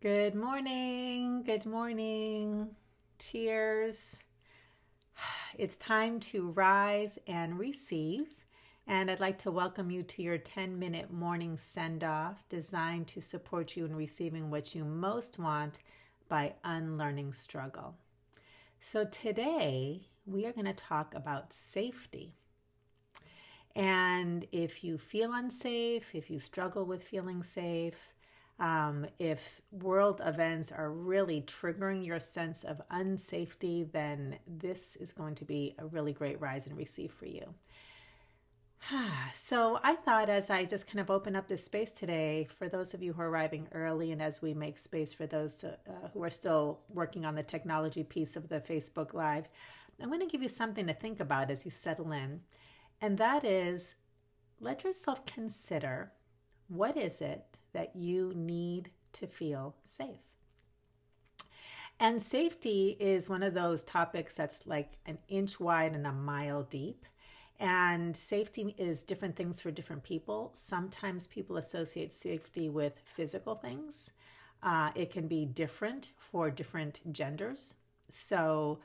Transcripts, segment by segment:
Good morning. Good morning. Cheers. It's time to rise and receive. And I'd like to welcome you to your 10-minute morning send off designed to support you in receiving what you most want by unlearning struggle. So today we are going to talk about safety. And if you feel unsafe, if you struggle with feeling safe, if world events are really triggering your sense of unsafety, then this is going to be a really great rise and receive for you. So I thought as I just kind of open up this space today, for those of you who are arriving early and as we make space for those who are still working on the technology piece of the Facebook Live, I'm going to give you something to think about as you settle in. And that is, let yourself consider, what is it that you need to feel safe? And safety is one of those topics that's like an inch wide and a mile deep. And safety is different things for different people. Sometimes people associate safety with physical things. It can be different for different genders. So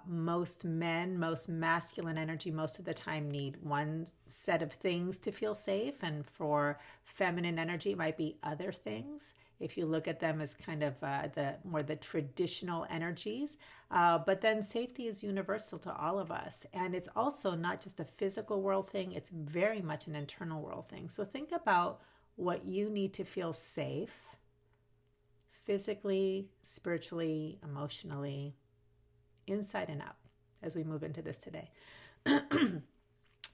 most men, most masculine energy, most of the time need one set of things to feel safe. And for feminine energy, it might be other things. If you look at them as kind of the traditional energies. But then safety is universal to all of us. And it's also not just a physical world thing, it's very much an internal world thing. So think about what you need to feel safe physically, spiritually, emotionally, inside and out as we move into this today.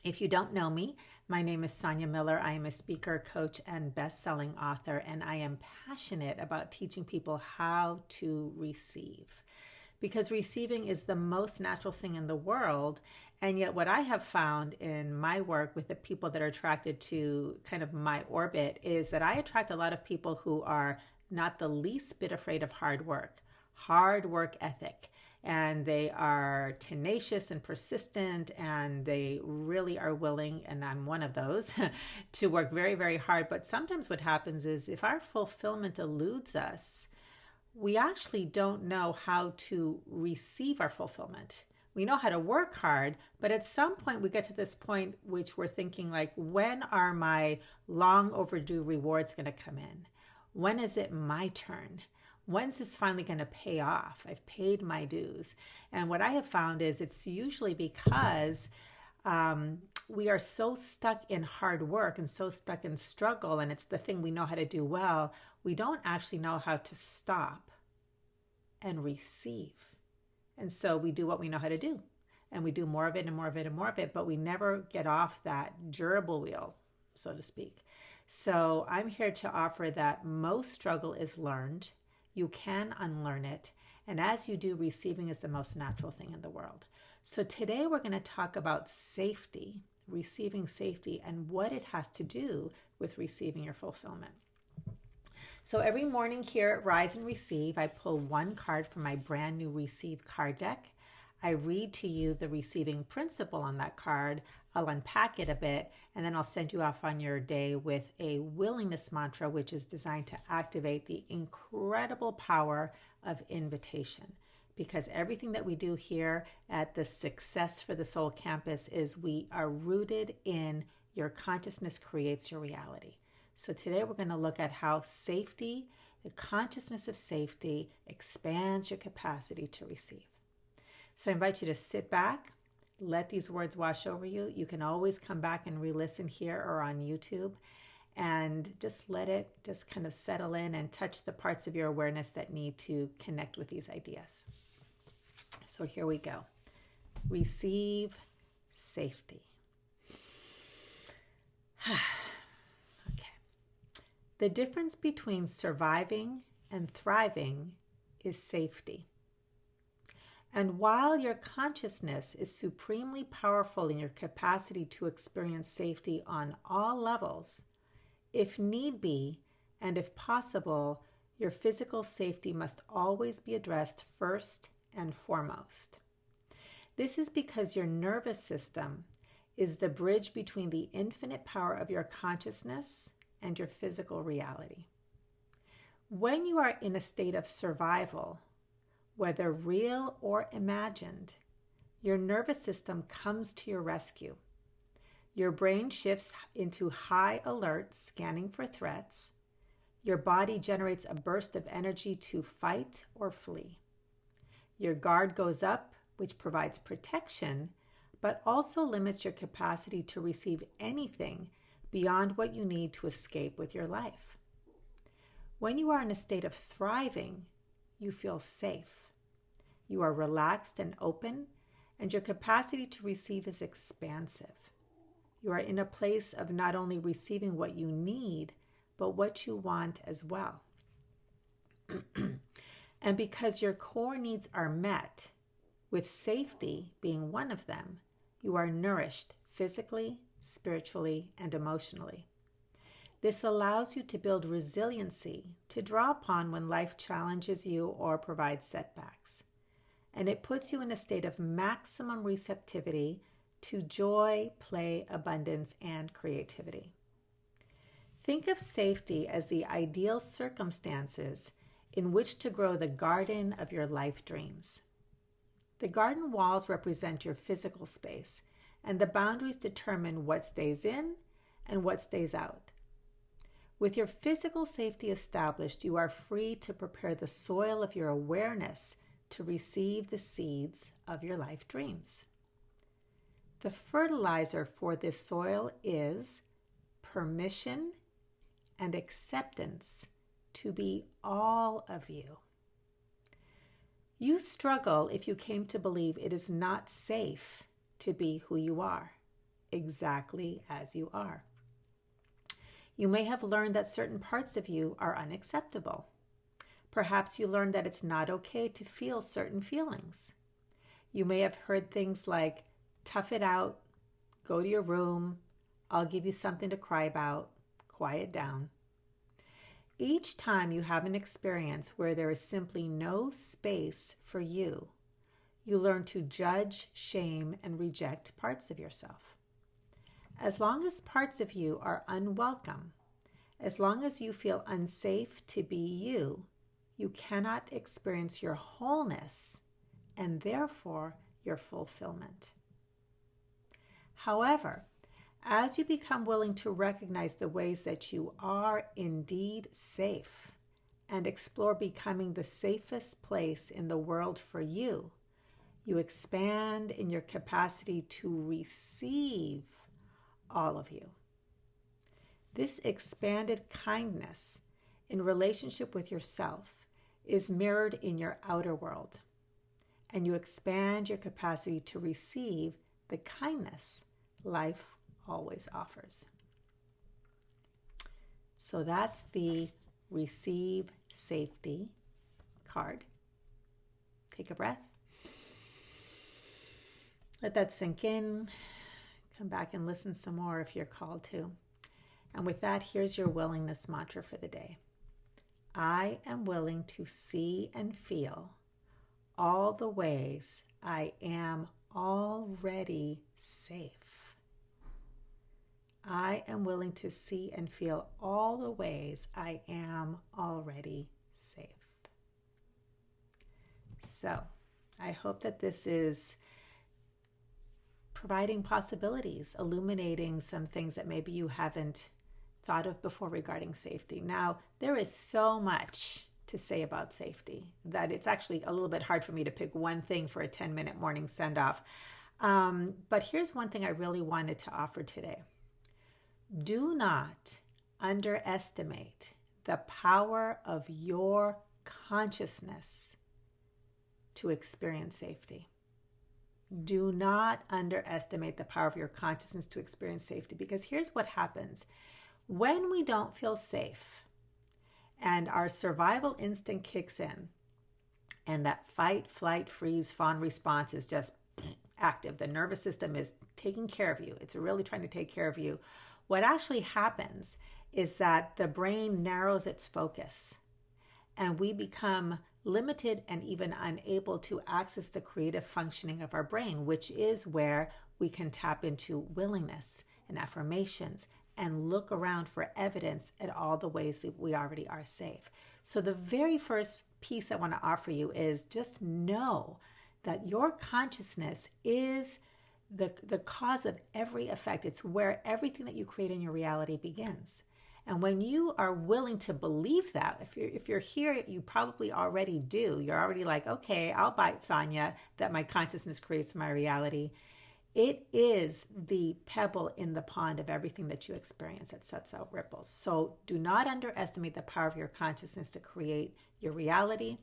If you don't know me, my name is Sonia Miller. I am a speaker, coach, and best-selling author, and I am passionate about teaching people how to receive. Because receiving is the most natural thing in the world. And yet what I have found in my work with the people that are attracted to kind of my orbit is that I attract a lot of people who are not the least bit afraid of hard work ethic. And they are tenacious and persistent, and they really are willing, and I'm one of those, to work very, very hard. But sometimes what happens is if our fulfillment eludes us, we actually don't know how to receive our fulfillment. We know how to work hard, but at some point we get to this point which we're thinking like, when are my long overdue rewards going to come in? When is it my turn? When's this finally going to pay off? I've paid my dues. And what I have found is it's usually because we are so stuck in hard work and so stuck in struggle, and it's the thing we know how to do well, we don't actually know how to stop and receive. And so we do what we know how to do, and we do more of it and more of it and more of it, but we never get off that gerbil wheel, so to speak. So I'm here to offer that most struggle is learned. You can unlearn it. And as you do, receiving is the most natural thing in the world. So today we're going to talk about safety, receiving safety, and what it has to do with receiving your fulfillment. So every morning here at Rise and Receive, I pull one card from my brand new Receive card deck. I read to you the receiving principle on that card. I'll unpack it a bit, and then I'll send you off on your day with a willingness mantra, which is designed to activate the incredible power of invitation. Because everything that we do here at the Success for the Soul campus is we are rooted in your consciousness creates your reality. So today we're going to look at how safety, the consciousness of safety, expands your capacity to receive. So I invite you to sit back, let these words wash over you. You can always come back and re-listen here or on YouTube, and just let it just kind of settle in and touch the parts of your awareness that need to connect with these ideas. So here we go. Receive safety. Okay. The difference between surviving and thriving is safety. And while your consciousness is supremely powerful in your capacity to experience safety on all levels, if need be, and if possible, your physical safety must always be addressed first and foremost. This is because your nervous system is the bridge between the infinite power of your consciousness and your physical reality. When you are in a state of survival, whether real or imagined, your nervous system comes to your rescue. Your brain shifts into high alert, scanning for threats. Your body generates a burst of energy to fight or flee. Your guard goes up, which provides protection, but also limits your capacity to receive anything beyond what you need to escape with your life. When you are in a state of thriving, you feel safe. You are relaxed and open, and your capacity to receive is expansive. You are in a place of not only receiving what you need, but what you want as well. And because your core needs are met, with safety being one of them, you are nourished physically, spiritually, and emotionally. This allows you to build resiliency to draw upon when life challenges you or provides setbacks. And it puts you in a state of maximum receptivity to joy, play, abundance, and creativity. Think of safety as the ideal circumstances in which to grow the garden of your life dreams. The garden walls represent your physical space, and the boundaries determine what stays in and what stays out. With your physical safety established, you are free to prepare the soil of your awareness to receive the seeds of your life dreams. The fertilizer for this soil is permission and acceptance to be all of you. You struggle if you came to believe it is not safe to be who you are, exactly as you are. You may have learned that certain parts of you are unacceptable. Perhaps you learned that it's not okay to feel certain feelings. You may have heard things like, tough it out, go to your room, I'll give you something to cry about, quiet down. Each time you have an experience where there is simply no space for you, you learn to judge, shame, and reject parts of yourself. As long as parts of you are unwelcome, as long as you feel unsafe to be you, you cannot experience your wholeness and therefore your fulfillment. However, as you become willing to recognize the ways that you are indeed safe and explore becoming the safest place in the world for you, you expand in your capacity to receive all of you. This expanded kindness in relationship with yourself is mirrored in your outer world, and you expand your capacity to receive the kindness life always offers. So that's the Receive Safety card. Take a breath. Let that sink in. Come back and listen some more if you're called to. And with that, here's your willingness mantra for the day. I am willing to see and feel all the ways I am already safe. I am willing to see and feel all the ways I am already safe. So, I hope that this is providing possibilities, illuminating some things that maybe you haven't thought of before regarding safety. Now, there is so much to say about safety that it's actually a little bit hard for me to pick one thing for a 10-minute morning send-off. But here's one thing I really wanted to offer today. Do not underestimate the power of your consciousness to experience safety. Do not underestimate the power of your consciousness to experience safety, because here's what happens. When we don't feel safe and our survival instinct kicks in and that fight, flight, freeze, fawn response is just active, the nervous system is taking care of you. It's really trying to take care of you. What actually happens is that the brain narrows its focus and we become limited and even unable to access the creative functioning of our brain, which is where we can tap into willingness and affirmations and look around for evidence at all the ways that we already are safe. So the very first piece I want to offer you is just know that your consciousness is the cause of every effect. It's where everything that you create in your reality begins. And when you are willing to believe that, if you're here, you probably already do. You're already like, okay, I'll bite, Sonia, that my consciousness creates my reality. It is the pebble in the pond of everything that you experience that sets out ripples. So do not underestimate the power of your consciousness to create your reality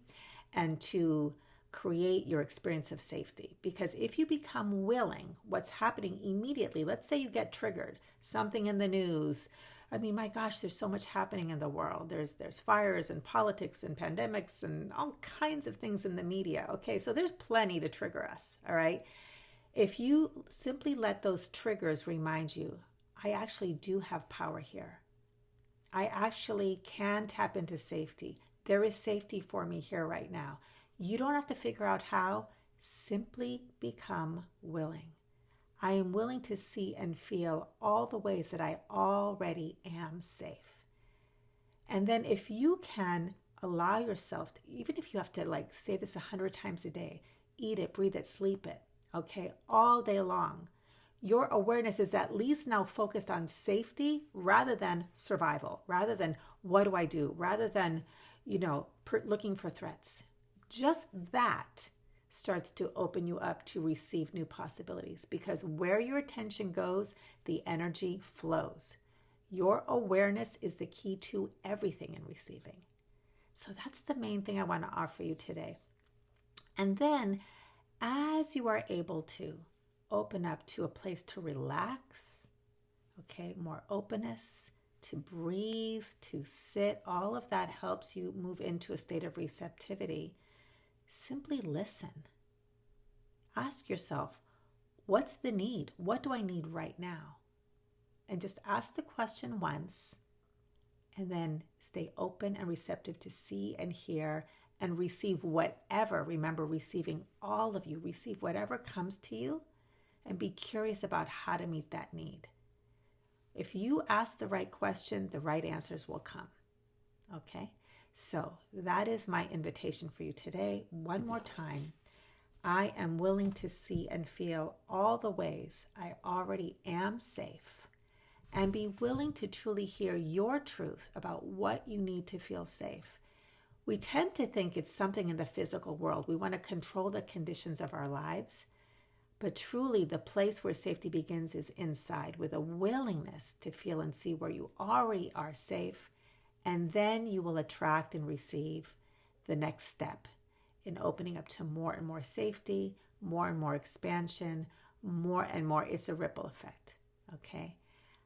and to create your experience of safety. Because if you become willing, what's happening immediately, let's say you get triggered, something in the news. I mean, my gosh, there's so much happening in the world. There's fires and politics and pandemics and all kinds of things in the media. Okay, so there's plenty to trigger us, all right? If you simply let those triggers remind you, I actually do have power here. I actually can tap into safety. There is safety for me here right now. You don't have to figure out how. Simply become willing. I am willing to see and feel all the ways that I already am safe. And then if you can allow yourself to, even if you have to like say this 100 times a day, eat it, breathe it, sleep it, okay, all day long, your awareness is at least now focused on safety rather than survival, rather than what do I do, rather than, looking for threats. Just that starts to open you up to receive new possibilities, because where your attention goes, the energy flows. Your awareness is the key to everything in receiving. So that's the main thing I want to offer you today. And then as you are able to open up to a place to relax, okay, more openness, to breathe, to sit, all of that helps you move into a state of receptivity. Simply listen. Ask yourself, what's the need? What do I need right now? And just ask the question once, and then stay open and receptive to see and hear and receive whatever. Remember, receiving all of you. Receive whatever comes to you and be curious about how to meet that need. If you ask the right question, the right answers will come. Okay? So that is my invitation for you today. One more time. I am willing to see and feel all the ways I already am safe, and be willing to truly hear your truth about what you need to feel safe. We tend to think it's something in the physical world. We want to control the conditions of our lives. But truly, the place where safety begins is inside, with a willingness to feel and see where you already are safe. And then you will attract and receive the next step in opening up to more and more safety, more and more expansion, more and more. It's a ripple effect, okay?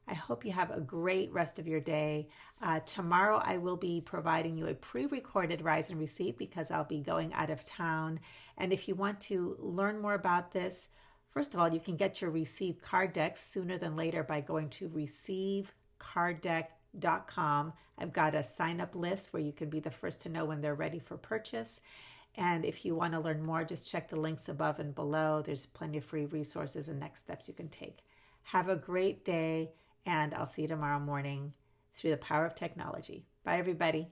I hope you have a great rest of your day. Tomorrow I will be providing you a pre-recorded Rise and Receive because I'll be going out of town. And if you want to learn more about this, first of all, you can get your Receive card decks sooner than later by going to ReceiveCardDeck.com. I've got a sign-up list where you can be the first to know when they're ready for purchase. And if you want to learn more, just check the links above and below. There's plenty of free resources and next steps you can take. Have a great day, and I'll see you tomorrow morning through the power of technology. Bye, everybody.